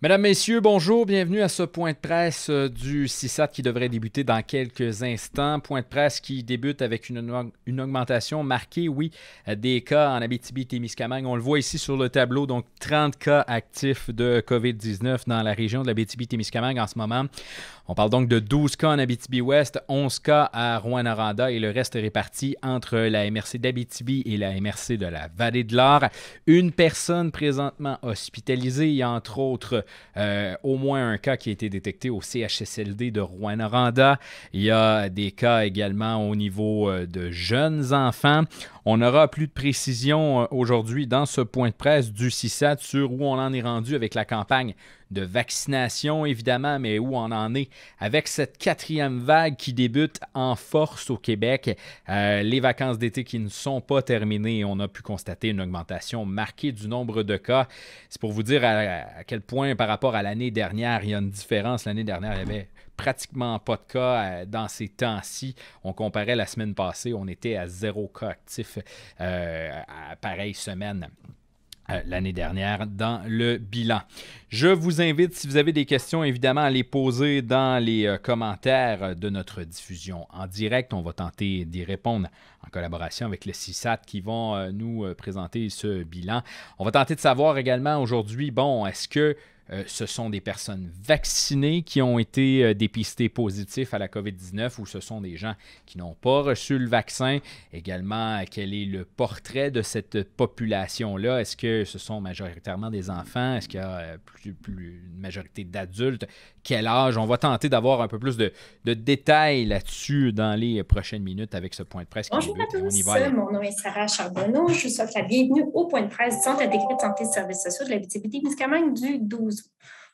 Mesdames, Messieurs, bonjour, bienvenue à ce point de presse du CISAT qui devrait débuter dans quelques instants. Point de presse qui débute avec une augmentation marquée, oui, des cas en Abitibi-Témiscamingue. On le voit ici sur le tableau, donc 30 cas actifs de COVID-19 dans la région de l'Abitibi-Témiscamingue en ce moment. On parle donc de 12 cas en Abitibi-Ouest, 11 cas à Rouyn-Noranda et le reste est réparti entre la MRC d'Abitibi et la MRC de la Vallée-de-l'Or. Une personne présentement hospitalisée, il y a entre autres au moins un cas qui a été détecté au CHSLD de Rouyn-Noranda. Il y a des cas également au niveau de jeunes enfants. On aura plus de précision aujourd'hui dans ce point de presse du CISAT sur où on en est rendu avec la campagne de vaccination, évidemment, mais où on en est avec cette quatrième vague qui débute en force au Québec. Les vacances d'été qui ne sont pas terminées, on a pu constater une augmentation marquée du nombre de cas. C'est pour vous dire à quel point, par rapport à l'année dernière, il y a une différence. L'année dernière, il y avait pratiquement pas de cas dans ces temps-ci. On comparait la semaine passée, on était à 0 cas actifs à pareille semaine. L'année dernière dans le bilan. Je vous invite, si vous avez des questions, évidemment, à les poser dans les commentaires de notre diffusion en direct. On va tenter d'y répondre en collaboration avec le CISAT qui vont nous présenter ce bilan. On va tenter de savoir également aujourd'hui, est-ce que ce sont des personnes vaccinées qui ont été dépistées positifs à la COVID-19 ou ce sont des gens qui n'ont pas reçu le vaccin? Également, quel est le portrait de cette population-là? Est-ce que ce sont majoritairement des enfants? Est-ce qu'il y a une majorité d'adultes? Quel âge? On va tenter d'avoir un peu plus de détails là-dessus dans les prochaines minutes avec ce point de presse. Bonjour à tous, mon nom est Sarah Charbonneau. Je vous souhaite la bienvenue au point de presse du Centre intégré de santé et de services sociaux de l'Abitibi-Témiscamingue du 12 août.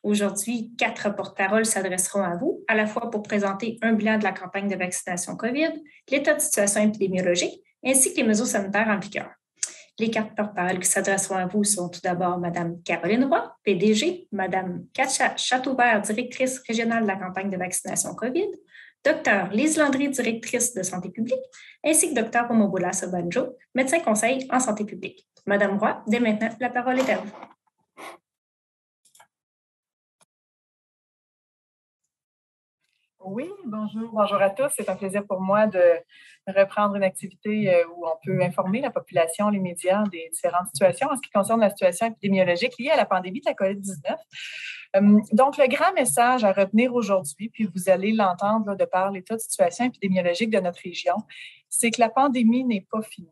Aujourd'hui, 4 porte-paroles s'adresseront à vous, à la fois pour présenter un bilan de la campagne de vaccination COVID, l'état de situation épidémiologique, ainsi que les mesures sanitaires en vigueur. Les 4 porte-paroles qui s'adresseront à vous sont tout d'abord Mme Caroline Roy, PDG, Mme Katia Chateaubert, directrice régionale de la campagne de vaccination COVID, Dr Lise Landry, directrice de santé publique, ainsi que Dr Omobola Sobanjo, médecin conseil en santé publique. Madame Roy, dès maintenant, la parole est à vous. Oui, bonjour à tous. C'est un plaisir pour moi de reprendre une activité où on peut informer la population, les médias des différentes situations en ce qui concerne la situation épidémiologique liée à la pandémie de la COVID-19. Donc, le grand message à retenir aujourd'hui, puis vous allez l'entendre de par l'état de situation épidémiologique de notre région, c'est que la pandémie n'est pas finie.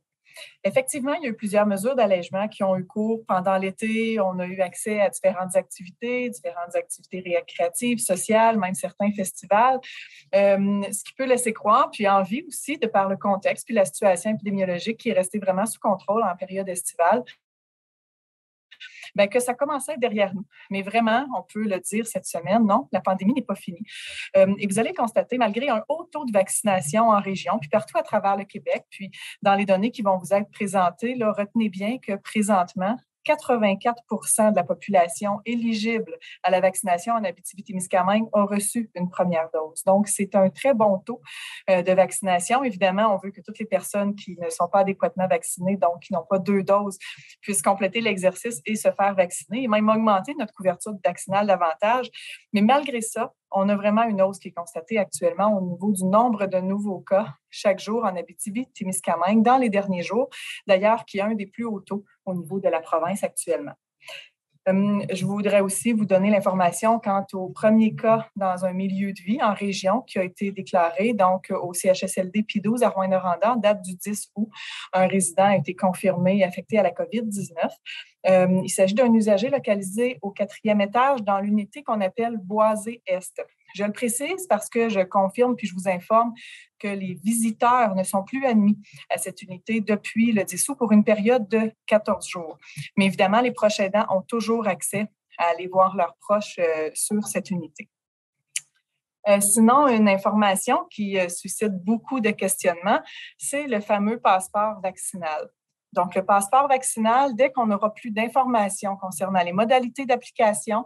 Effectivement, il y a eu plusieurs mesures d'allègement qui ont eu cours pendant l'été. On a eu accès à différentes activités récréatives, sociales, même certains festivals, ce qui peut laisser croire, puis envie aussi, de par le contexte puis la situation épidémiologique qui est restée vraiment sous contrôle en période estivale, que ça commençait derrière nous. Mais vraiment, on peut le dire cette semaine, non, la pandémie n'est pas finie. Et vous allez constater, malgré un haut taux de vaccination en région, puis partout à travers le Québec, puis dans les données qui vont vous être présentées, là, retenez bien que présentement, 84 % de la population éligible à la vaccination en Abitibi-Témiscamingue a reçu une première dose. Donc, c'est un très bon taux de vaccination. Évidemment, on veut que toutes les personnes qui ne sont pas adéquatement vaccinées, donc qui n'ont pas 2 doses, puissent compléter l'exercice et se faire vacciner et même augmenter notre couverture vaccinale davantage. Mais malgré ça, on a vraiment une hausse qui est constatée actuellement au niveau du nombre de nouveaux cas chaque jour en Abitibi-Témiscamingue dans les derniers jours, d'ailleurs, qui est un des plus hauts taux au niveau de la province actuellement. Je voudrais aussi vous donner l'information quant au premier cas dans un milieu de vie en région qui a été déclaré donc au CHSLD P12 à Rouyn-Noranda en date du 10 août. Un résident a été confirmé affecté à la COVID-19. Il s'agit d'un usager localisé au 4e étage dans l'unité qu'on appelle Boisé-Est. Je le précise parce que je confirme puis je vous informe que les visiteurs ne sont plus admis à cette unité depuis le 10 août pour une période de 14 jours. Mais évidemment, les proches aidants ont toujours accès à aller voir leurs proches sur cette unité. Sinon, une information qui suscite beaucoup de questionnements, c'est le fameux passeport vaccinal. Donc, le passeport vaccinal, dès qu'on n'aura plus d'informations concernant les modalités d'application,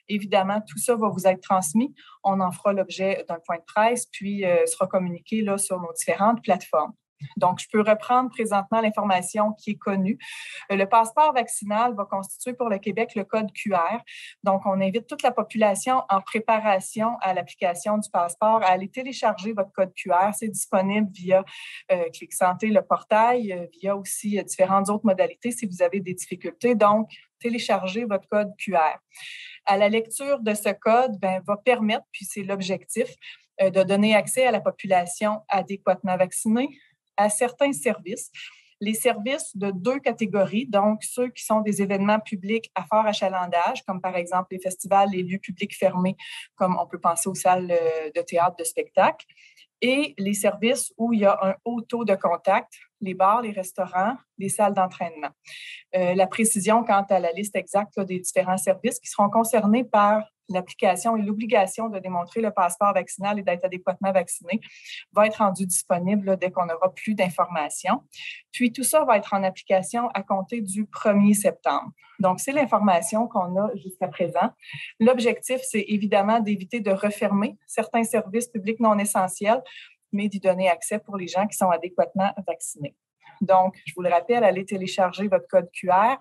évidemment, tout ça va vous être transmis. On en fera l'objet d'un point de presse, puis sera communiqué là, sur nos différentes plateformes. Donc, je peux reprendre présentement l'information qui est connue. Le passeport vaccinal va constituer pour le Québec le code QR. Donc, on invite toute la population en préparation à l'application du passeport à aller télécharger votre code QR. C'est disponible via Clic Santé, le portail, via aussi différentes autres modalités si vous avez des difficultés. Donc, téléchargez votre code QR. À la lecture de ce code, va permettre, puis c'est l'objectif, de donner accès à la population adéquatement vaccinée à certains services. Les services de 2 catégories, donc ceux qui sont des événements publics à fort achalandage, comme par exemple les festivals, les lieux publics fermés, comme on peut penser aux salles de théâtre, de spectacle, et les services où il y a un haut taux de contact, les bars, les restaurants, les salles d'entraînement. La précision quant à la liste exacte là, des différents services qui seront concernés par l'application et l'obligation de démontrer le passeport vaccinal et d'être adéquatement vacciné va être rendu disponible là, dès qu'on aura plus d'informations. Puis tout ça va être en application à compter du 1er septembre. Donc, c'est l'information qu'on a jusqu'à présent. L'objectif, c'est évidemment d'éviter de refermer certains services publics non essentiels, mais d'y donner accès pour les gens qui sont adéquatement vaccinés. Donc, je vous le rappelle, allez télécharger votre code QR,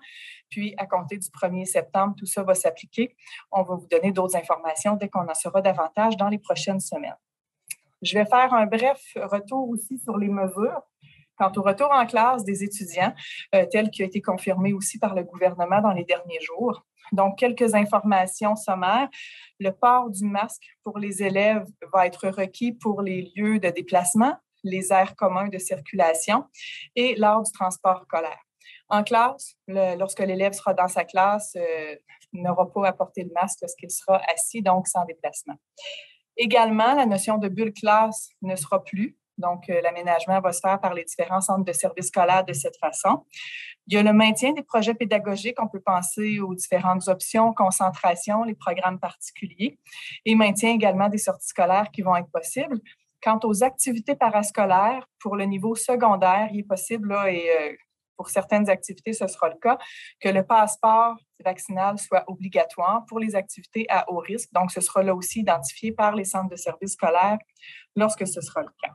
puis à compter du 1er septembre, tout ça va s'appliquer. On va vous donner d'autres informations dès qu'on en saura davantage dans les prochaines semaines. Je vais faire un bref retour aussi sur les mesures. Quant au retour en classe des étudiants, tel qui a été confirmé aussi par le gouvernement dans les derniers jours. Donc, quelques informations sommaires. Le port du masque pour les élèves va être requis pour les lieux de déplacement, les aires communs de circulation et lors du transport scolaire. En classe, lorsque l'élève sera dans sa classe, n'aura pas à porter le masque lorsqu'il sera assis, donc sans déplacement. Également, la notion de bulle classe ne sera plus. Donc, l'aménagement va se faire par les différents centres de services scolaires de cette façon. Il y a le maintien des projets pédagogiques. On peut penser aux différentes options, concentration, les programmes particuliers et maintien également des sorties scolaires qui vont être possibles. Quant aux activités parascolaires, pour le niveau secondaire, il est possible, là, et pour certaines activités, ce sera le cas, que le passeport vaccinal soit obligatoire pour les activités à haut risque. Donc, ce sera là aussi identifié par les centres de services scolaires lorsque ce sera le cas.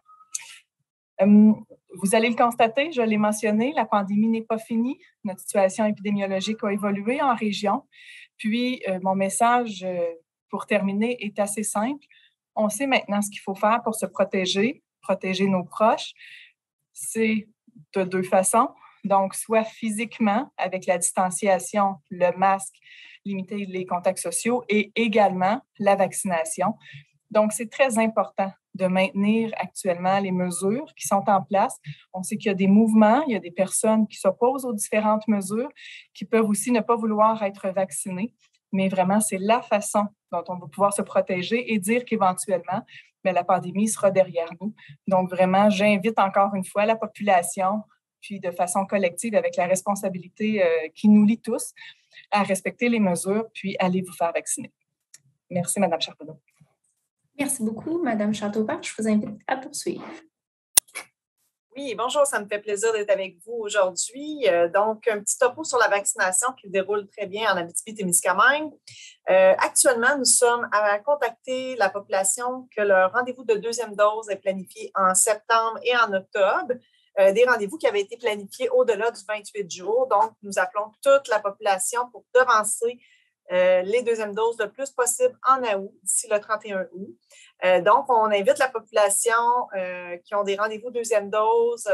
Vous allez le constater, je l'ai mentionné, la pandémie n'est pas finie. Notre situation épidémiologique a évolué en région. Puis, mon message pour terminer est assez simple. On sait maintenant ce qu'il faut faire pour se protéger nos proches. C'est de 2 façons. Donc, soit physiquement, avec la distanciation, le masque, limiter les contacts sociaux et également la vaccination. Donc, c'est très important de maintenir actuellement les mesures qui sont en place. On sait qu'il y a des mouvements, il y a des personnes qui s'opposent aux différentes mesures, qui peuvent aussi ne pas vouloir être vaccinées, mais vraiment, c'est la façon dont on va pouvoir se protéger et dire qu'éventuellement, la pandémie sera derrière nous. Donc, vraiment, j'invite encore une fois la population, puis de façon collective, avec la responsabilité qui nous lie tous, à respecter les mesures, puis allez vous faire vacciner. Merci, Mme Charbonneau. Merci beaucoup, Mme Châteaupart. Je vous invite à poursuivre. Oui, bonjour, ça me fait plaisir d'être avec vous aujourd'hui. Donc, un petit topo sur la vaccination qui déroule très bien en Abitibi-Témiscamingue. Actuellement, nous sommes à contacter la population que leur rendez-vous de 2e dose est planifié en septembre et en octobre. Des rendez-vous qui avaient été planifiés au-delà du 28 jours. Donc, nous appelons toute la population pour devancer les 2e doses le plus possible en août, d'ici le 31 août. Donc, on invite la population qui ont des rendez-vous 2e dose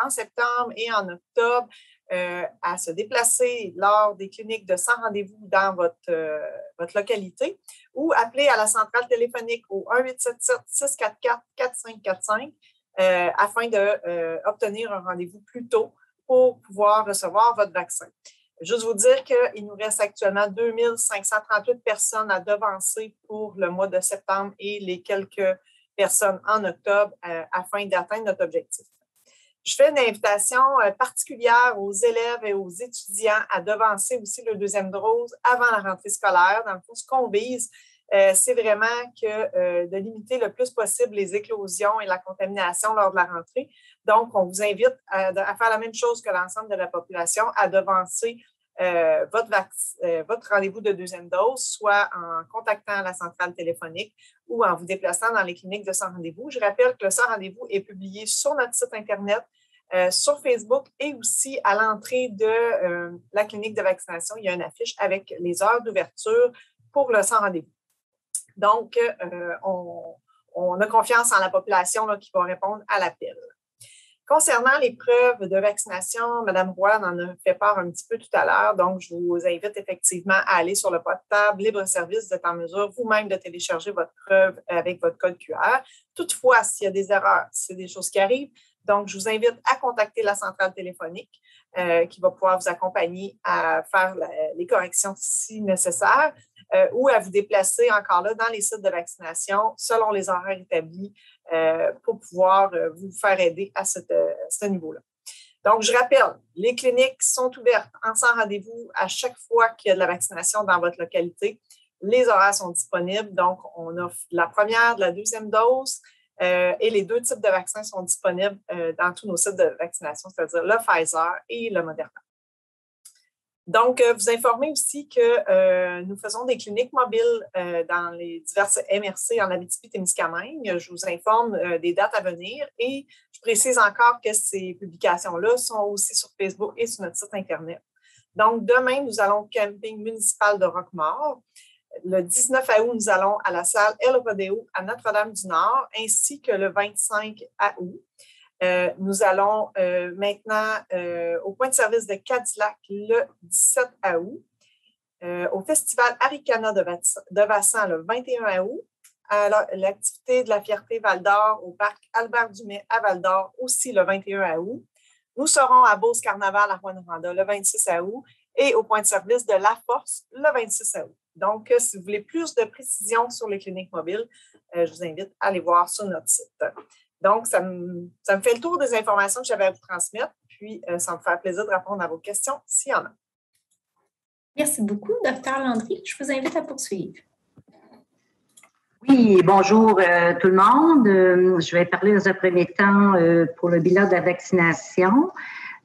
en septembre et en octobre à se déplacer lors des cliniques de 100 rendez-vous dans votre localité ou appeler à la centrale téléphonique au 1-877-644-4545 afin d'obtenir un rendez-vous plus tôt pour pouvoir recevoir votre vaccin. Juste vous dire qu'il nous reste actuellement 2538 personnes à devancer pour le mois de septembre et les quelques personnes en octobre afin d'atteindre notre objectif. Je fais une invitation particulière aux élèves et aux étudiants à devancer aussi le 2e dose avant la rentrée scolaire. Dans le fond, ce qu'on vise, c'est vraiment de limiter le plus possible les éclosions et la contamination lors de la rentrée. Donc, on vous invite à faire la même chose que l'ensemble de la population, à devancer votre rendez-vous de deuxième dose, soit en contactant la centrale téléphonique ou en vous déplaçant dans les cliniques de sans rendez-vous. Je rappelle que le sans rendez-vous est publié sur notre site Internet, sur Facebook et aussi à l'entrée de la clinique de vaccination. Il y a une affiche avec les heures d'ouverture pour le sans rendez-vous. Donc, on a confiance en la population là, qui va répondre à l'appel. Concernant les preuves de vaccination, Mme Roy en a fait part un petit peu tout à l'heure. Donc, je vous invite effectivement à aller sur le portable Libre-Service. Vous êtes en mesure vous-même de télécharger votre preuve avec votre code QR. Toutefois, s'il y a des erreurs, c'est des choses qui arrivent. Donc, je vous invite à contacter la centrale téléphonique qui va pouvoir vous accompagner à faire les corrections si nécessaire ou à vous déplacer encore là dans les sites de vaccination selon les horaires établis pour pouvoir vous faire aider à ce niveau-là. Donc, je rappelle, les cliniques sont ouvertes en sans rendez-vous à chaque fois qu'il y a de la vaccination dans votre localité. Les horaires sont disponibles. Donc, on offre la première, la deuxième dose et les deux types de vaccins sont disponibles dans tous nos sites de vaccination, c'est-à-dire le Pfizer et le Moderna. Donc, vous informez aussi que nous faisons des cliniques mobiles dans les diverses MRC en Abitibi-Témiscamingue. Je vous informe des dates à venir et je précise encore que ces publications-là sont aussi sur Facebook et sur notre site Internet. Donc, demain, nous allons au camping municipal de Roquemaure. Le 19 août, nous allons à la salle El Rodeo à Notre-Dame-du-Nord, ainsi que le 25 août. Nous allons maintenant au point de service de Cadillac le 17 août, au festival Aricana de Vassan le 21 août, à l'activité de la Fierté Val-d'Or au parc Albert-Dumais à Val-d'Or aussi le 21 août. Nous serons à Beauce Carnaval à Rouyn-Noranda le 26 août et au point de service de La Force le 26 août. Donc, si vous voulez plus de précisions sur les cliniques mobiles, je vous invite à aller voir sur notre site. Donc, ça me fait le tour des informations que j'avais à vous transmettre, puis ça me fait plaisir de répondre à vos questions s'il y en a. Merci beaucoup, Dr. Landry. Je vous invite à poursuivre. Oui, bonjour tout le monde. Je vais parler dans un premier temps pour le bilan de la vaccination.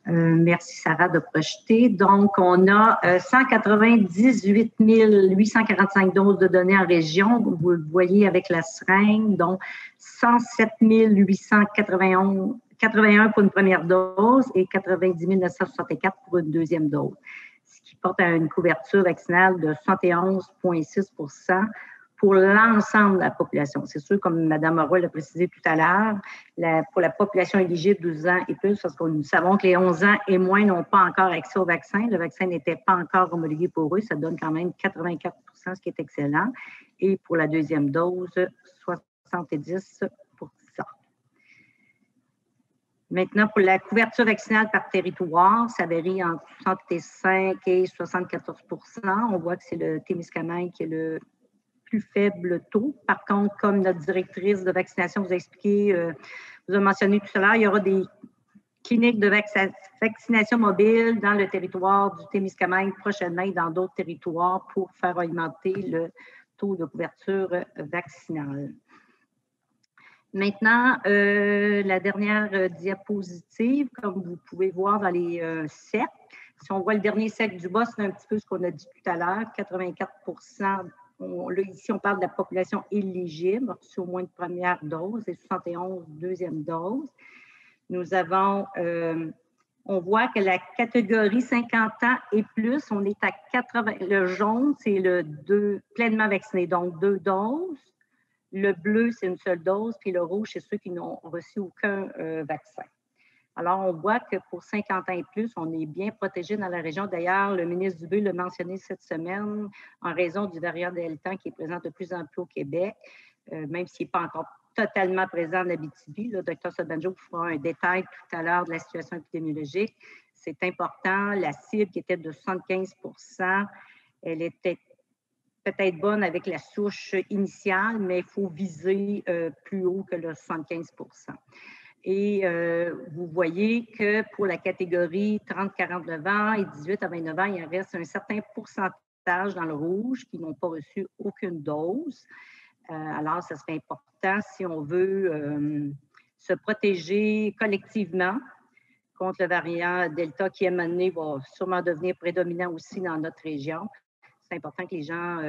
Merci Sarah de projeter. Donc, on a 198 845 doses de données en région. Vous le voyez avec la seringue, donc 107 881 pour une première dose et 90 964 pour une deuxième dose, ce qui porte à une couverture vaccinale de 71,6 % pour l'ensemble de la population. C'est sûr, comme Mme Roy l'a précisé tout à l'heure, pour la population éligible 12 ans et plus, parce que nous savons que les 11 ans et moins n'ont pas encore accès au vaccin. Le vaccin n'était pas encore homologué pour eux. Ça donne quand même 84 %, ce qui est excellent. Et pour la deuxième dose, 70 %. Maintenant, pour la couverture vaccinale par territoire, ça varie entre 65 et 74 %. On voit que c'est le Témiscamingue qui est le plus faible taux. Par contre, comme notre directrice de vaccination vous a expliqué, vous a mentionné tout à l'heure, il y aura des cliniques de vaccination mobile dans le territoire du Témiscamingue prochainement et dans d'autres territoires pour faire augmenter le taux de couverture vaccinale. Maintenant, la dernière diapositive, comme vous pouvez voir dans les cercles, si on voit le dernier cercle du bas, c'est un petit peu ce qu'on a dit tout à l'heure, 84 %. Là, ici, on parle de la population éligible, reçue au moins une première dose et 71 deuxième dose. Nous avons, on voit que la catégorie 50 ans et plus, on est à 80. Le jaune, c'est le 2 pleinement vacciné, donc 2 doses. Le bleu, c'est une seule dose, puis le rouge, c'est ceux qui n'ont reçu aucun vaccin. Alors, on voit que pour 50 ans et plus, on est bien protégé dans la région. D'ailleurs, le ministre Dubé l'a mentionné cette semaine en raison du variant Delta qui est présent de plus en plus au Québec, même s'il n'est pas encore totalement présent en Abitibi. Le Dr Sobanjo vous fera un détail tout à l'heure de la situation épidémiologique. C'est important. La cible qui était de 75 %, elle était peut-être bonne avec la souche initiale, mais il faut viser plus haut que le 75 %. Et vous voyez que pour la catégorie 30-49 ans et 18 à 29 ans, il en reste un certain pourcentage dépistage dans le rouge qui n'ont pas reçu aucune dose. Alors, ça serait important si on veut se protéger collectivement contre le variant Delta qui, à un moment donné, va sûrement devenir prédominant aussi dans notre région. C'est important que les gens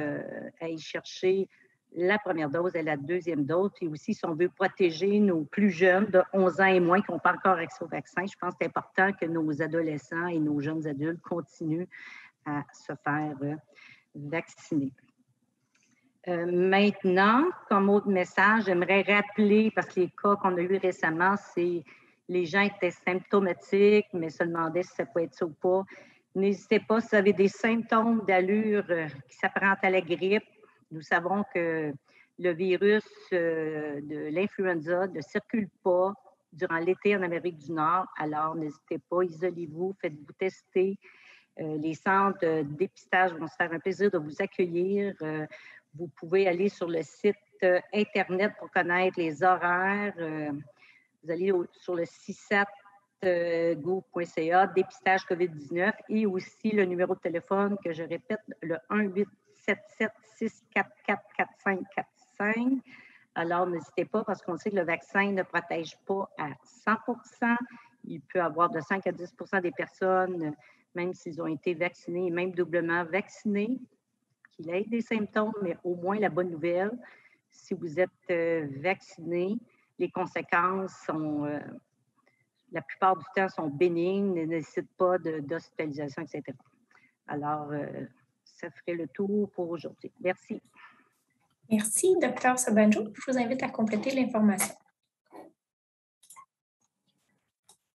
aillent chercher la première dose et la deuxième dose. Puis aussi, si on veut protéger nos plus jeunes de 11 ans et moins qui n'ont pas encore accès au vaccin, je pense que c'est important que nos adolescents et nos jeunes adultes continuent à se faire vacciner. Maintenant, comme autre message, j'aimerais rappeler, parce que les cas qu'on a eus récemment, c'est les gens étaient symptomatiques, mais se demandaient si ça pouvait être ça ou pas. N'hésitez pas, si vous avez des symptômes d'allure qui s'apparentent à la grippe. Nous savons que le virus de l'influenza ne circule pas durant l'été en Amérique du Nord. Alors, n'hésitez pas, isolez-vous, faites-vous tester. Les centres de dépistage vont se faire un plaisir de vous accueillir. Vous pouvez aller sur le site Internet pour connaître les horaires. Vous allez sur le CISAT.gouv.ca, dépistage COVID-19, et aussi le numéro de téléphone que je répète, le 1-877-644-4545. Alors, n'hésitez pas parce qu'on sait que le vaccin ne protège pas à 100%. Il peut y avoir de 5 à 10 % des personnes, même s'ils ont été vaccinés et même doublement vaccinés, qu'il ait des symptômes, mais au moins la bonne nouvelle, si vous êtes vacciné, les conséquences sont, la plupart du temps, sont bénignes, ne nécessitent pas d'hospitalisation, etc. Alors, ça ferait le tour pour aujourd'hui. Merci. Merci, Dr. Sabanjo. Je vous invite à compléter l'information.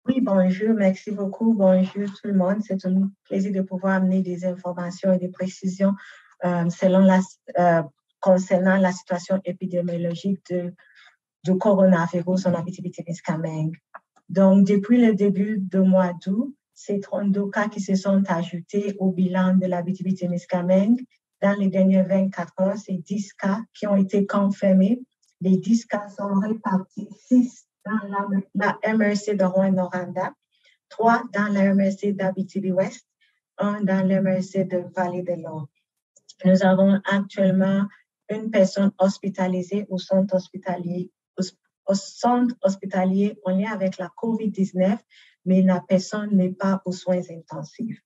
Oui, bonjour, merci beaucoup. Bonjour tout le monde. C'est un plaisir de pouvoir amener des informations et des précisions concernant la situation épidémiologique du coronavirus en Abitibi-Témiscamingue. Donc, depuis le début du mois d'août, ces 32 cas qui se sont ajoutés au bilan de l'Abitibi-Témiscamingue. Dans les dernières 24 heures, c'est 10 cas qui ont été confirmés. Les 10 cas sont répartis 6 dans la MRC de Rouyn-Noranda, 3 dans la MRC d'Abitibi-Ouest, 1 dans la MRC de Vallée-de-l'Eau. Nous avons actuellement une personne hospitalisée au centre hospitalier en lien avec la COVID-19, mais la personne n'est pas aux soins intensifs.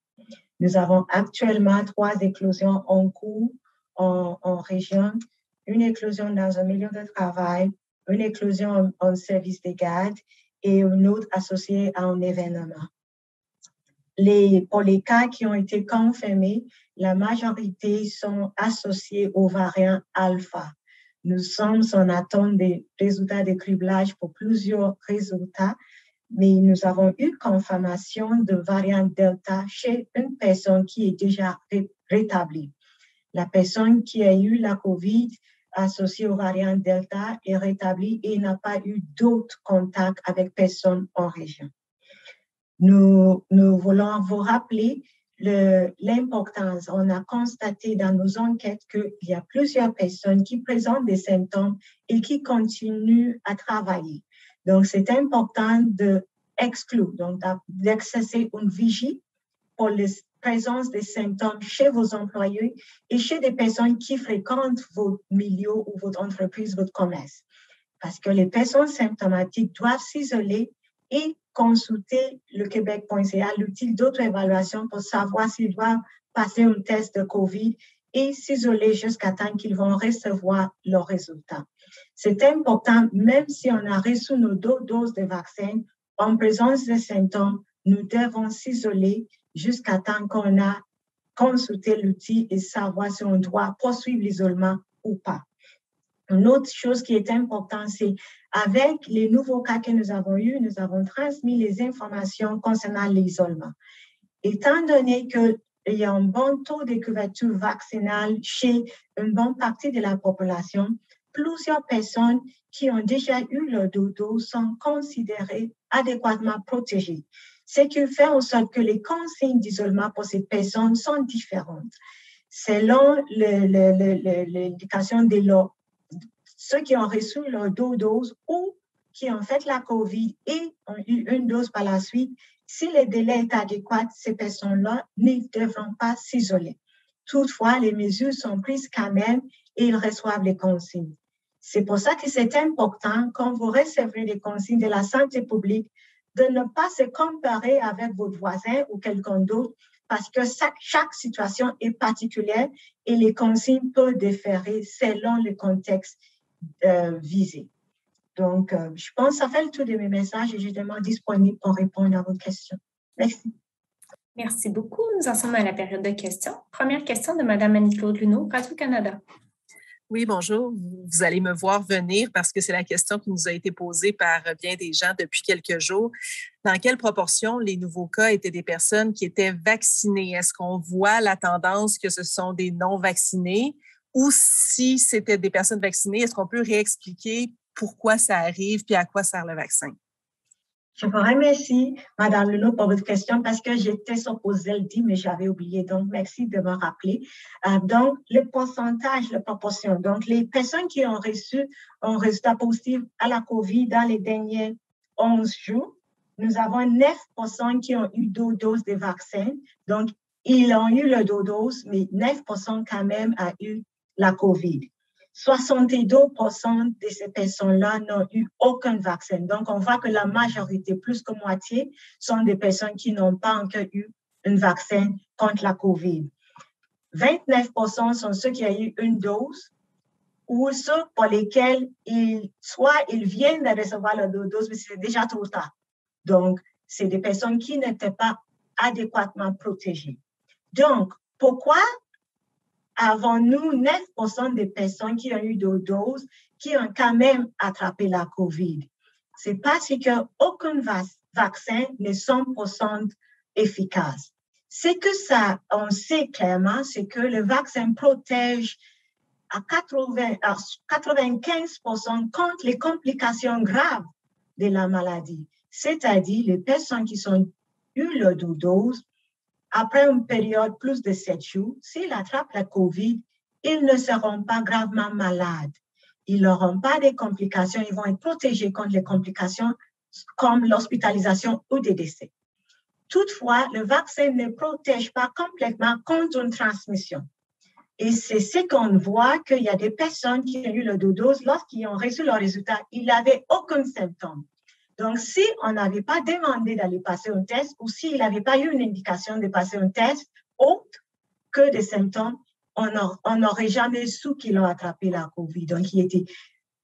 Nous avons actuellement 3 éclosions en cours en région, une éclosion dans un milieu de travail, une éclosion en service de garde et une autre associée à un événement. Pour les cas qui ont été confirmés, la majorité sont associés au variant alpha. Nous sommes en attente des résultats de criblage pour plusieurs résultats, mais nous avons eu confirmation de variant delta chez une personne qui est déjà rétablie. La personne qui a eu la COVID associée au variant delta est rétablie et n'a pas eu d'autres contacts avec personne en région. Nous voulons vous rappeler l'importance. On a constaté dans nos enquêtes qu'il y a plusieurs personnes qui présentent des symptômes et qui continuent à travailler. Donc, c'est important d'exclure, donc d'exercer une vigie pour la présence des symptômes chez vos employés et chez des personnes qui fréquentent votre milieu ou votre entreprise, votre commerce. Parce que les personnes symptomatiques doivent s'isoler et consulter le Québec.ca, l'outil d'auto-évaluation pour savoir s'ils doivent passer un test de COVID et s'isoler jusqu'à temps qu'ils vont recevoir leurs résultats. C'est important, même si on a reçu nos 2 doses de vaccin, en présence de symptômes, nous devons s'isoler jusqu'à temps qu'on a consulté l'outil et savoir si on doit poursuivre l'isolement ou pas. Une autre chose qui est importante, c'est avec les nouveaux cas que nous avons eus, nous avons transmis les informations concernant l'isolement. Étant donné qu'il y a un bon taux de couverture vaccinale chez une bonne partie de la population, plusieurs personnes qui ont déjà eu leur dodo sont considérées adéquatement protégées. Ce qui fait en sorte que les consignes d'isolement pour ces personnes sont différentes. Selon l'indication de ceux qui ont reçu leur 2 doses ou qui ont fait la COVID et ont eu une dose par la suite, si le délai est adéquat, ces personnes-là ne devront pas s'isoler. Toutefois, les mesures sont prises quand même et ils reçoivent les consignes. C'est pour ça que c'est important, quand vous recevez les consignes de la santé publique, de ne pas se comparer avec votre voisin ou quelqu'un d'autre, parce que chaque situation est particulière et les consignes peuvent différer selon le contexte visé. Donc, je pense que ça fait le tour de mes messages et je demande disponible pour répondre à vos questions. Merci. Merci beaucoup. Nous en sommes à la période de questions. Première question de Mme Annie-Claude Luneau, Radio-Canada. Oui, bonjour. Vous allez me voir venir parce que c'est la question qui nous a été posée par bien des gens depuis quelques jours. Dans quelle proportion les nouveaux cas étaient des personnes qui étaient vaccinées? Est-ce qu'on voit la tendance que ce sont des non-vaccinés? Ou si c'était des personnes vaccinées, est-ce qu'on peut réexpliquer pourquoi ça arrive puis à quoi sert le vaccin? Je vous remercie, Mme Luneau, pour votre question parce que j'étais supposée le dire, mais j'avais oublié. Donc, merci de me rappeler. Donc, le pourcentage, la proportion. Donc, les personnes qui ont reçu un résultat positif à la COVID dans les derniers 11 jours, nous avons 9% qui ont eu 2 doses de vaccin. Donc, ils ont eu le 2 doses, mais 9% quand même a eu la COVID. 62% de ces personnes-là n'ont eu aucun vaccin. Donc, on voit que la majorité, plus que moitié, sont des personnes qui n'ont pas encore eu un vaccin contre la COVID. 29% sont ceux qui ont eu une dose ou ceux pour lesquels soit ils viennent de recevoir la dose, mais c'est déjà trop tard. Donc, c'est des personnes qui n'étaient pas adéquatement protégées. Donc, pourquoi avons-nous 9% des personnes qui ont eu 2 doses qui ont quand même attrapé la COVID? C'est parce qu'aucun vaccin n'est 100% efficace. Ce que on sait clairement, c'est que le vaccin protège à 95% contre les complications graves de la maladie. C'est-à-dire les personnes qui ont eu le 2 doses, après une période plus de 7 jours, s'ils attrapent la COVID, ils ne seront pas gravement malades. Ils n'auront pas de complications. Ils vont être protégés contre les complications comme l'hospitalisation ou des décès. Toutefois, le vaccin ne protège pas complètement contre une transmission. Et c'est ce qu'on voit qu'il y a des personnes qui ont eu le 2 doses, lorsqu'ils ont reçu leurs résultats, ils n'avaient aucun symptôme. Donc, si on n'avait pas demandé d'aller passer un test ou s'il n'avait pas eu une indication de passer un test autre que des symptômes, on n'aurait jamais su qu'il a attrapé la COVID. Donc, il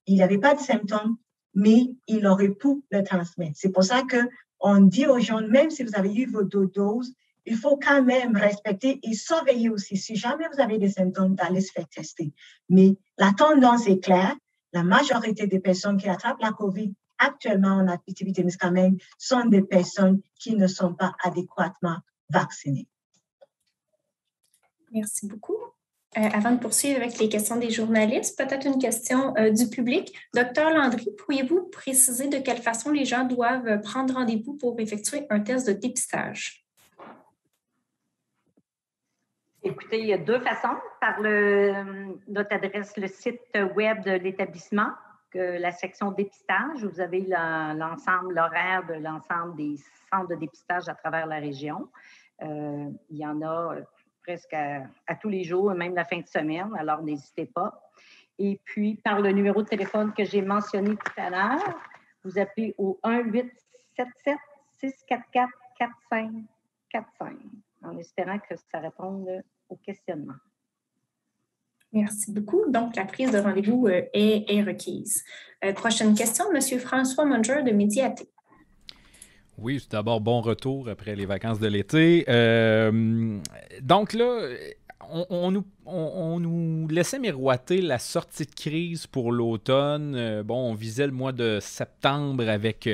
n'avait pas de symptômes, mais il aurait pu le transmettre. C'est pour ça qu'on dit aux gens, même si vous avez eu vos 2 doses, il faut quand même respecter et surveiller aussi. Si jamais vous avez des symptômes, d'aller se faire tester. Mais la tendance est claire. La majorité des personnes qui attrapent la COVID actuellement en Abitibi-Témiscamingue sont des personnes qui ne sont pas adéquatement vaccinées. Merci beaucoup. Avant de poursuivre avec les questions des journalistes, peut-être une question du public. Docteur Landry, pourriez-vous préciser de quelle façon les gens doivent prendre rendez-vous pour effectuer un test de dépistage? Écoutez, il y a 2 façons. Par notre adresse, le site web de l'établissement, la section dépistage, où vous avez l'horaire de l'ensemble des centres de dépistage à travers la région. Il y en a presque à tous les jours, même la fin de semaine, alors n'hésitez pas. Et puis, par le numéro de téléphone que j'ai mentionné tout à l'heure, vous appelez au 1-877-644-4545, en espérant que ça réponde au questionnement. Merci beaucoup. Donc, la prise de rendez-vous est requise. Prochaine question, M. François Munger de Médiaté. Oui, tout d'abord, bon retour après les vacances de l'été. Donc là, on nous laissait miroiter la sortie de crise pour l'automne. On visait le mois de septembre avec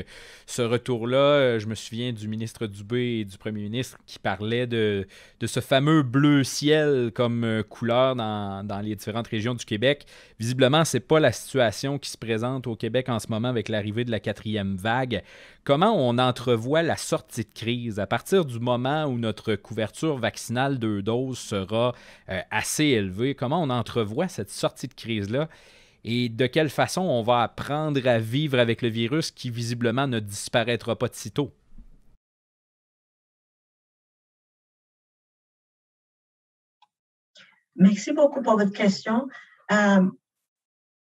ce retour-là. Je me souviens du ministre Dubé et du premier ministre qui parlaient de ce fameux bleu ciel comme couleur dans les différentes régions du Québec. Visiblement, ce n'est pas la situation qui se présente au Québec en ce moment avec l'arrivée de la 4e vague. Comment on entrevoit la sortie de crise à partir du moment où notre couverture vaccinale 2 doses sera assez élevée? Comment on entrevoit cette sortie de crise-là et de quelle façon on va apprendre à vivre avec le virus qui visiblement ne disparaîtra pas de sitôt? Merci beaucoup pour votre question.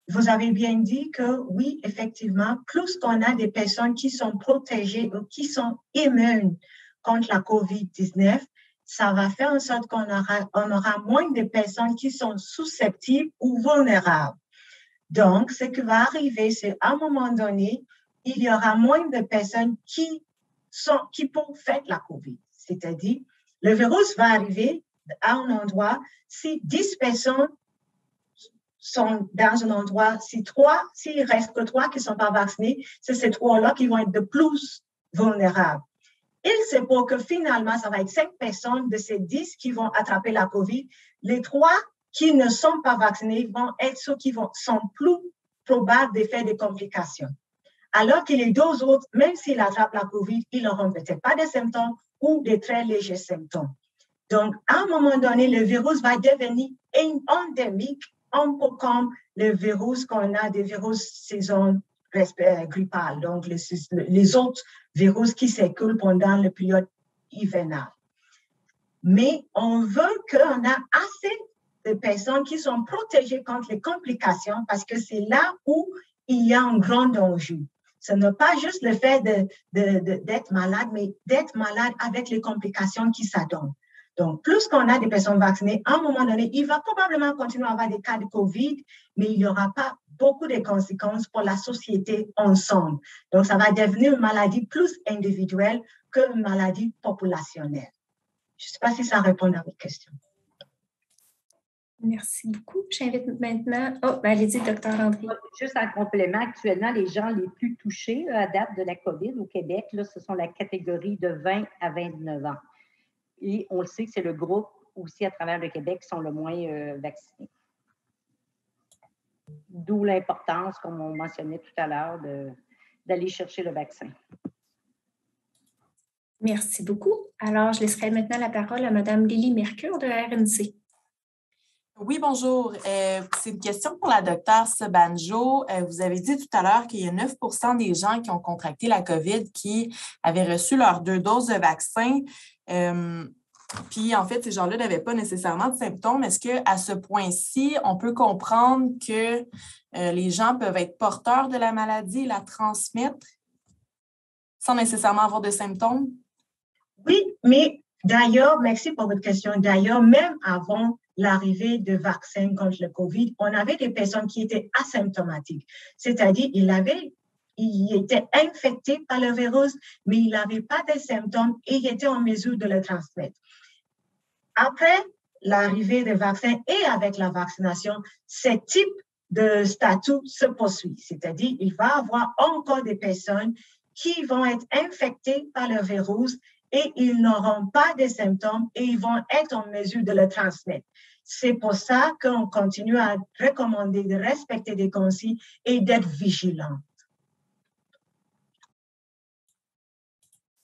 Vous avez bien dit que oui, effectivement, plus qu'on a des personnes qui sont protégées ou qui sont immunes contre la COVID-19, ça va faire en sorte qu'on aura moins de personnes qui sont susceptibles ou vulnérables. Donc, ce qui va arriver, c'est à un moment donné, il y aura moins de personnes qui peuvent faire la COVID. C'est-à-dire, le virus va arriver à un endroit, si 10 personnes sont dans un endroit, s'il reste que 3 qui ne sont pas vaccinés, c'est ces 3-là qui vont être de plus vulnérables. Il se peut que finalement, ça va être 5 personnes de ces 10 qui vont attraper la COVID. Les 3 qui ne sont pas vaccinés vont être ceux qui sont plus probables de faire des complications. Alors que les 2 autres, même s'ils attrapent la COVID, ils n'auront peut-être pas de symptômes ou des très légers symptômes. Donc, à un moment donné, le virus va devenir endémique, un peu comme le virus qu'on a, des virus saison grippale, donc les autres virus qui circulent pendant la période hivernale. Mais on veut qu'on a assez de personnes qui sont protégées contre les complications parce que c'est là où il y a un grand enjeu. Ce n'est pas juste le fait d'être malade, mais d'être malade avec les complications qui s'adonnent. Donc, plus qu'on a des personnes vaccinées, à un moment donné, il va probablement continuer à avoir des cas de COVID, mais il n'y aura pas beaucoup de conséquences pour la société ensemble. Donc, ça va devenir une maladie plus individuelle qu'une maladie populationnelle. Je ne sais pas si ça répond à votre question. Merci beaucoup. J'invite maintenant... allez-y, Dr. André. Juste en complément, actuellement, les gens les plus touchés à date de la COVID au Québec, là, ce sont la catégorie de 20 à 29 ans. Et on le sait que c'est le groupe aussi à travers le Québec qui sont le moins vaccinés. D'où l'importance, comme on mentionnait tout à l'heure, d'aller chercher le vaccin. Merci beaucoup. Alors, je laisserai maintenant la parole à Mme Lily Mercure de la RNC. Oui, bonjour. C'est une question pour la docteure Sobanjo. Vous avez dit tout à l'heure qu'il y a 9 % des gens qui ont contracté la COVID qui avaient reçu leurs 2 doses de vaccin. Puis, en fait, ces gens-là n'avaient pas nécessairement de symptômes. Est-ce qu'à ce point-ci, on peut comprendre que les gens peuvent être porteurs de la maladie et la transmettre sans nécessairement avoir de symptômes? Oui, mais d'ailleurs, merci pour votre question. D'ailleurs, même avant l'arrivée de vaccins contre le COVID, on avait des personnes qui étaient asymptomatiques. C'est-à-dire, ils étaient infectés par le virus, mais ils n'avaient pas de symptômes et ils étaient en mesure de le transmettre. Après l'arrivée des vaccins et avec la vaccination, ce type de statut se poursuit. C'est-à-dire, il va y avoir encore des personnes qui vont être infectées par le virus et ils n'auront pas de symptômes et ils vont être en mesure de le transmettre. C'est pour ça qu'on continue à recommander de respecter des consignes et d'être vigilant.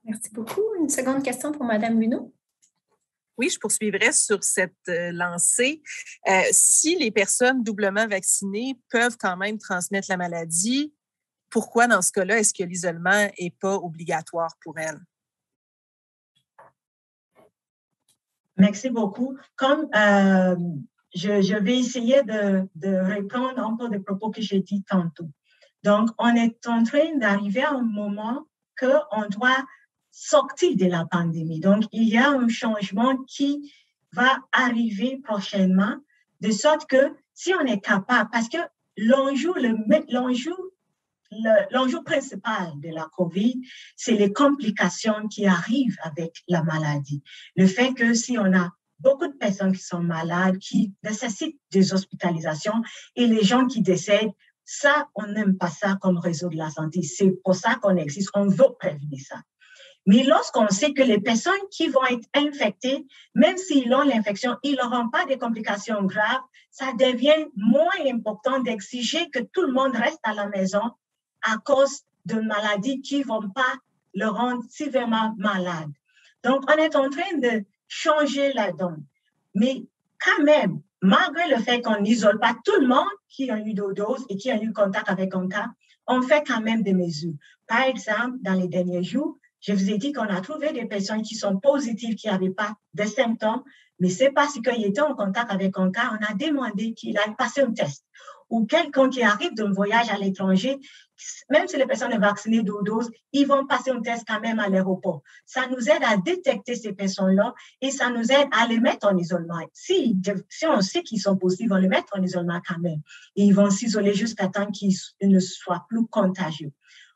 Merci beaucoup. Une seconde question pour Mme Luneau. Oui, je poursuivrai sur cette lancée. Si les personnes doublement vaccinées peuvent quand même transmettre la maladie, pourquoi dans ce cas-là, est-ce que l'isolement n'est pas obligatoire pour elles? Merci beaucoup. Comme je vais essayer de répondre un peu des propos que j'ai dit tantôt. Donc, on est en train d'arriver à un moment qu'on doit sortir de la pandémie. Donc, il y a un changement qui va arriver prochainement, de sorte que si on est capable, parce que l'enjeu principal de la COVID, c'est les complications qui arrivent avec la maladie. Le fait que si on a beaucoup de personnes qui sont malades, qui nécessitent des hospitalisations et les gens qui décèdent, ça, on n'aime pas ça comme réseau de la santé. C'est pour ça qu'on existe. On veut prévenir ça. Mais lorsqu'on sait que les personnes qui vont être infectées, même s'ils ont l'infection, ils n'auront pas de complications graves, ça devient moins important d'exiger que tout le monde reste à la maison à cause de maladies qui ne vont pas le rendre sévèrement malade. Donc, on est en train de changer la donne. Mais quand même, malgré le fait qu'on n'isole pas tout le monde qui a eu 2 doses et qui a eu contact avec un cas, on fait quand même des mesures. Par exemple, dans les derniers jours, je vous ai dit qu'on a trouvé des personnes qui sont positives, qui n'avaient pas de symptômes, Mais c'est parce qu'il était en contact avec un cas, on a demandé qu'il aille passer un test. Ou quelqu'un qui arrive d'un voyage à l'étranger, même si les personnes sont vaccinées de doses, ils vont passer un test quand même à l'aéroport. Ça nous aide à détecter ces personnes-là et ça nous aide à les mettre en isolement. Si on sait qu'ils sont positifs, on les mettre en isolement quand même. Et ils vont s'isoler jusqu'à temps qu'ils ne soient plus contagieux.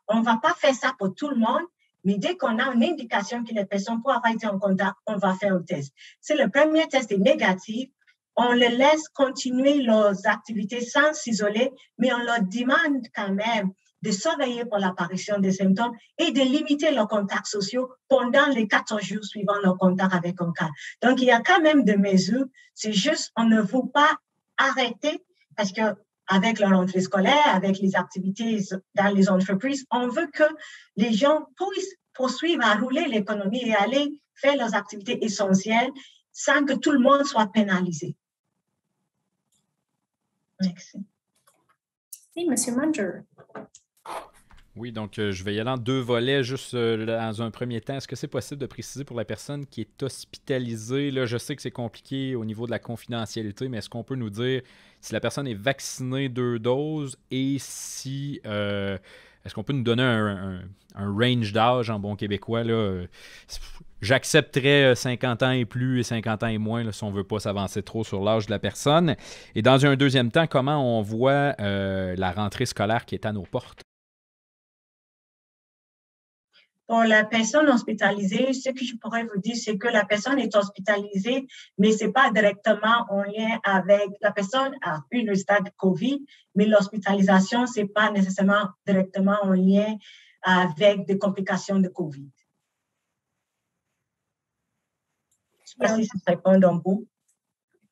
On ne va pas faire ça pour tout le monde, mais dès qu'on a une indication que les personnes peuvent avoir été en contact, on va faire un test. Si le premier test est négatif, on les laisse continuer leurs activités sans s'isoler, mais on leur demande quand même de surveiller pour l'apparition des symptômes et de limiter leurs contacts sociaux pendant les 14 jours suivant leur contact avec un cas. Donc, il y a quand même des mesures. C'est juste, on ne veut pas arrêter parce que avec la rentrée scolaire, avec les activités dans les entreprises, on veut que les gens puissent poursuivre à rouler l'économie et aller faire leurs activités essentielles sans que tout le monde soit pénalisé. Merci. Merci, M. Munger. Oui, donc je vais y aller en deux volets. Juste dans un premier temps, est-ce que c'est possible de préciser pour la personne qui est hospitalisée? Là, je sais que c'est compliqué au niveau de la confidentialité, mais est-ce qu'on peut nous dire si la personne est vaccinée 2 doses et si... est-ce qu'on peut nous donner un range d'âge en bon québécois? Là? J'accepterais 50 ans et plus et 50 ans et moins là, si on ne veut pas s'avancer trop sur l'âge de la personne. Et dans un deuxième temps, comment on voit la rentrée scolaire qui est à nos portes? Pour la personne hospitalisée, ce que je pourrais vous dire, c'est que la personne est hospitalisée, mais ce n'est pas directement en lien avec la personne a eu le stade COVID, mais l'hospitalisation, ce n'est pas nécessairement directement en lien avec des complications de COVID. Je ne sais pas si ça répond d'un bout.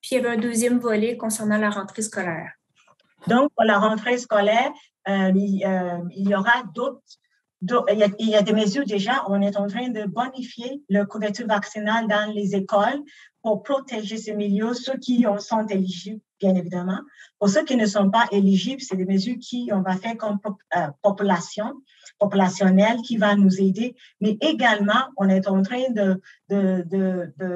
Puis, il y avait un deuxième volet concernant la rentrée scolaire. Donc, pour la rentrée scolaire, il y aura d'autres. Il y a des mesures déjà. On est en train de bonifier la couverture vaccinale dans les écoles pour protéger ces milieux, ceux qui en sont éligibles, bien évidemment. Pour ceux qui ne sont pas éligibles, c'est des mesures qu'on va faire comme populationnelle qui va nous aider. Mais également, on est en train de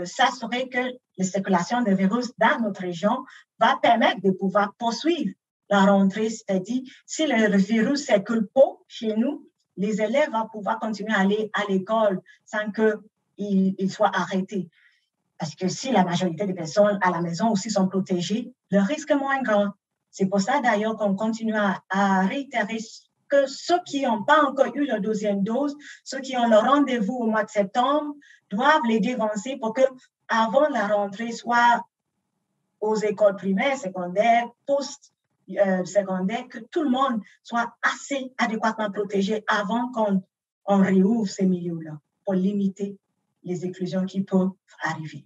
s'assurer que la circulation des virus dans notre région va permettre de pouvoir poursuivre la rentrée. C'est-à-dire, si le virus ne circule pas chez nous, les élèves vont pouvoir continuer à aller à l'école sans qu'ils soient arrêtés. Parce que si la majorité des personnes à la maison aussi sont protégées, le risque est moins grand. C'est pour ça d'ailleurs qu'on continue à réitérer que ceux qui n'ont pas encore eu la deuxième dose, ceux qui ont leur rendez-vous au mois de septembre, doivent les dévancer pour que avant la rentrée, soit aux écoles primaires, secondaires, secondaire, que tout le monde soit assez adéquatement protégé avant qu'on réouvre ces milieux-là pour limiter les éclosions qui peuvent arriver.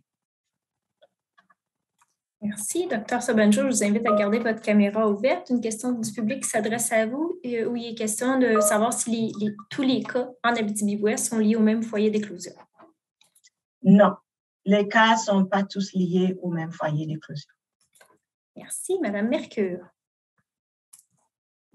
Merci. Dr. Sobanjo, je vous invite à garder votre caméra ouverte. Une question du public qui s'adresse à vous, où il est question de savoir si tous les cas en Abitibi-Ouest sont liés au même foyer d'éclosion. Non, les cas ne sont pas tous liés au même foyer d'éclosion. Merci. Madame Mercure.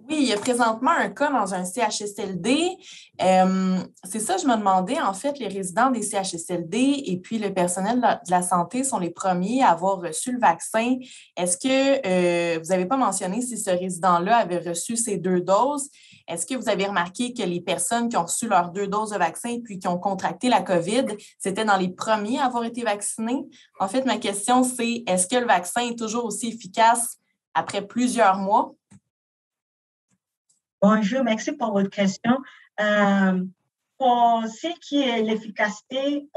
Oui, il y a présentement un cas dans un CHSLD. C'est ça, je me demandais, en fait, les résidents des CHSLD et puis le personnel de la santé sont les premiers à avoir reçu le vaccin. Est-ce que vous n'avez pas mentionné si ce résident-là avait reçu ses 2 doses? Est-ce que vous avez remarqué que les personnes qui ont reçu leurs 2 doses de vaccin puis qui ont contracté la COVID, c'était dans les premiers à avoir été vaccinés? En fait, ma question, c'est est-ce que le vaccin est toujours aussi efficace après plusieurs mois? Bonjour, merci pour votre question. Pour ce qui est l'efficacité,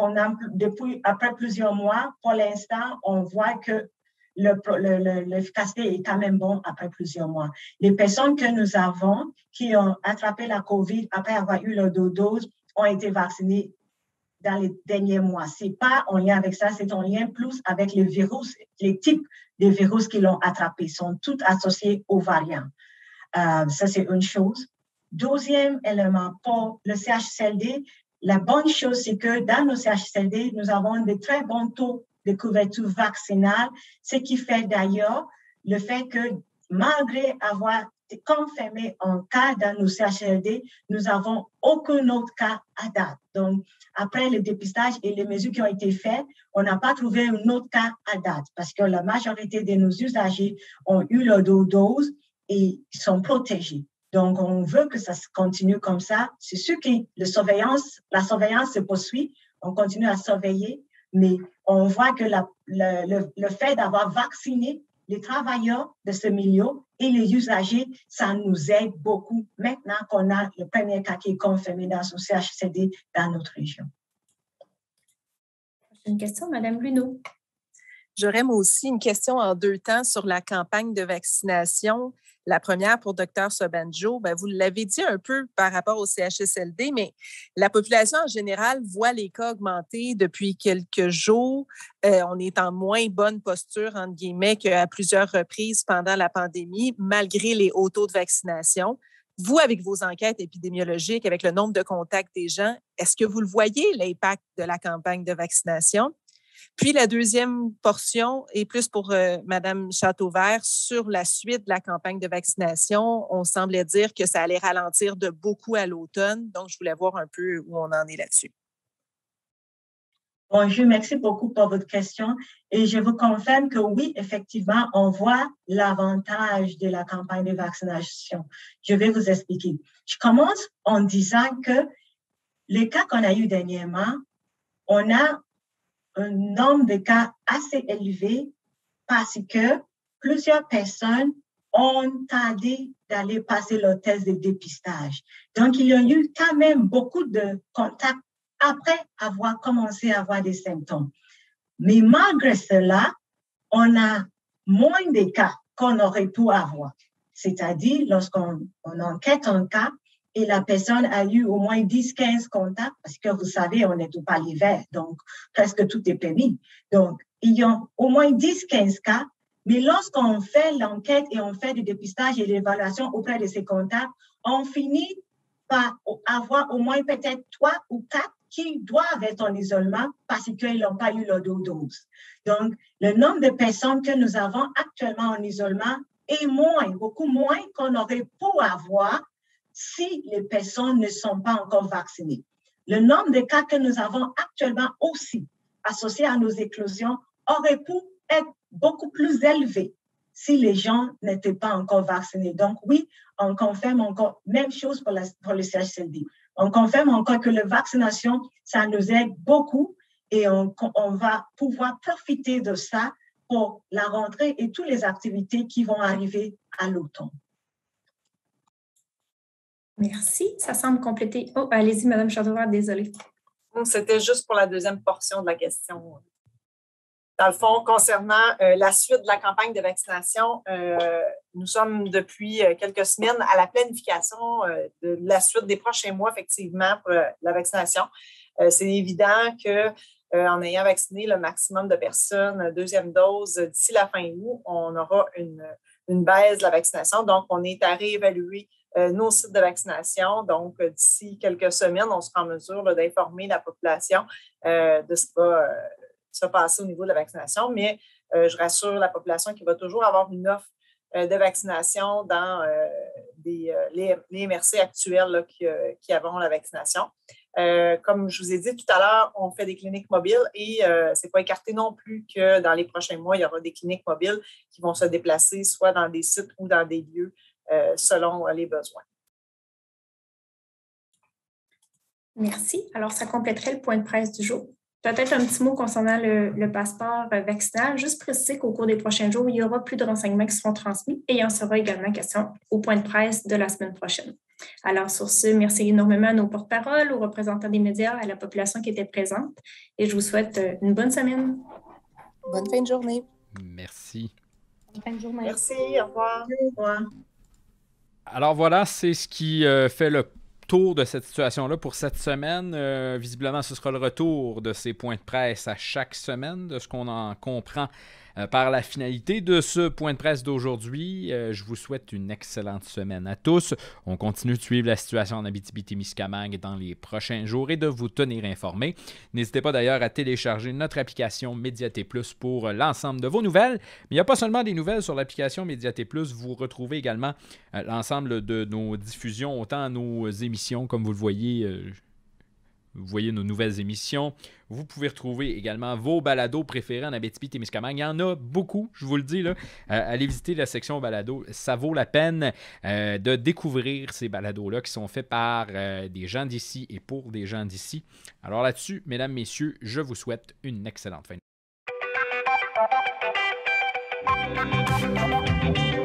après plusieurs mois, pour l'instant, on voit que l'efficacité est quand même bonne après plusieurs mois. Les personnes que nous avons qui ont attrapé la COVID après avoir eu leurs 2 doses ont été vaccinées dans les derniers mois. Ce n'est pas en lien avec ça, c'est en lien plus avec les virus, les types de virus qui l'ont attrapé, sont tous associés aux variants. Ça, c'est une chose. Deuxième élément, pour le CHSLD, la bonne chose, c'est que dans nos CHSLD, nous avons de très bons taux de couverture vaccinale, ce qui fait d'ailleurs le fait que malgré avoir confirmé un cas dans nos CHSLD, nous n'avons aucun autre cas à date. Donc, après le dépistage et les mesures qui ont été faites, on n'a pas trouvé un autre cas à date parce que la majorité de nos usagers ont eu leur dose et sont protégés. Donc, on veut que ça se continue comme ça. C'est sûr que la surveillance se poursuit. On continue à surveiller, mais on voit que le fait d'avoir vacciné les travailleurs de ce milieu et les usagers, ça nous aide beaucoup maintenant qu'on a le premier cas qui est confirmé dans son CHSLD dans notre région. Une question, Mme Luneau. J'aurais moi aussi une question en 2 temps sur la campagne de vaccination. La première pour Dr Sobanjo, vous l'avez dit un peu par rapport au CHSLD, mais la population en général voit les cas augmenter depuis quelques jours. On est en moins bonne posture, entre guillemets, qu'à plusieurs reprises pendant la pandémie, malgré les hauts taux de vaccination. Vous, avec vos enquêtes épidémiologiques, avec le nombre de contacts des gens, est-ce que vous le voyez, l'impact de la campagne de vaccination? Puis la deuxième portion est plus pour Mme Châteauvert sur la suite de la campagne de vaccination. On semblait dire que ça allait ralentir de beaucoup à l'automne. Donc, je voulais voir un peu où on en est là-dessus. Bonjour, merci beaucoup pour votre question. Et je vous confirme que oui, effectivement, on voit l'avantage de la campagne de vaccination. Je vais vous expliquer. Je commence en disant que les cas qu'on a eu dernièrement, on a un nombre de cas assez élevé parce que plusieurs personnes ont tardé d'aller passer leur test de dépistage. Donc, il y a eu quand même beaucoup de contacts après avoir commencé à avoir des symptômes. Mais malgré cela, on a moins de cas qu'on aurait pu avoir. C'est-à-dire, lorsqu'on enquête un cas, et la personne a eu au moins 10-15 contacts, parce que vous savez, on n'est pas l'hiver, donc presque tout est permis. Donc, il y a au moins 10-15 cas, mais lorsqu'on fait l'enquête et on fait du dépistage et l'évaluation auprès de ces contacts, on finit par avoir au moins peut-être 3 ou 4 qui doivent être en isolement parce qu'ils n'ont pas eu leur dose. Donc, le nombre de personnes que nous avons actuellement en isolement est moins, beaucoup moins qu'on aurait pu avoir si les personnes ne sont pas encore vaccinées. Le nombre de cas que nous avons actuellement aussi associés à nos éclosions aurait pu être beaucoup plus élevé si les gens n'étaient pas encore vaccinés. Donc oui, on confirme encore, même chose pour le CHSLD. On confirme encore que la vaccination, ça nous aide beaucoup et on va pouvoir profiter de ça pour la rentrée et toutes les activités qui vont arriver à l'automne. Merci. Ça semble compléter. Oh, allez-y, Mme Châteauvert, désolée. C'était juste pour la deuxième portion de la question. Dans le fond, concernant la suite de la campagne de vaccination, nous sommes depuis quelques semaines à la planification de la suite des prochains mois, effectivement, pour la vaccination. C'est évident qu'en ayant vacciné le maximum de personnes, deuxième dose, d'ici la fin août, on aura une baisse de la vaccination. Donc, on est à réévaluer nos sites de vaccination. Donc, d'ici quelques semaines, on sera en mesure d'informer la population de ce qui va se passer au niveau de la vaccination. Mais je rassure la population qu'il va toujours avoir une offre de vaccination dans les MRC actuels là, qui avons la vaccination. Comme je vous ai dit tout à l'heure, on fait des cliniques mobiles et ce n'est pas écarté non plus que dans les prochains mois, il y aura des cliniques mobiles qui vont se déplacer soit dans des sites ou dans des lieux selon les besoins. Merci. Alors, ça compléterait le point de presse du jour. Peut-être un petit mot concernant le passeport vaccinal. Juste préciser qu'au cours des prochains jours, il y aura plus de renseignements qui seront transmis et il en sera également question au point de presse de la semaine prochaine. Alors, sur ce, merci énormément à nos porte-paroles, aux représentants des médias, à la population qui était présente et je vous souhaite une bonne semaine. Bonne fin de journée. Merci. Bonne fin de journée. Merci, au revoir. Au revoir. Alors voilà, c'est ce qui fait le tour de cette situation-là pour cette semaine. Visiblement, ce sera le retour de ces points de presse à chaque semaine, de ce qu'on en comprend par la finalité de ce point de presse d'aujourd'hui. Je vous souhaite une excellente semaine à tous. On continue de suivre la situation en Abitibi-Témiscamingue dans les prochains jours et de vous tenir informés. N'hésitez pas d'ailleurs à télécharger notre application Médiaté Plus pour l'ensemble de vos nouvelles. Mais il n'y a pas seulement des nouvelles sur l'application Médiaté Plus. Vous retrouvez également l'ensemble de nos diffusions, autant nos émissions, comme vous le voyez. Vous voyez nos nouvelles émissions. Vous pouvez retrouver également vos balados préférés en Abitibi-Témiscamingue. Il y en a beaucoup, je vous le dis. Là. Allez visiter la section balado. Ça vaut la peine de découvrir ces balados-là qui sont faits par des gens d'ici et pour des gens d'ici. Alors là-dessus, mesdames, messieurs, je vous souhaite une excellente fin de journée.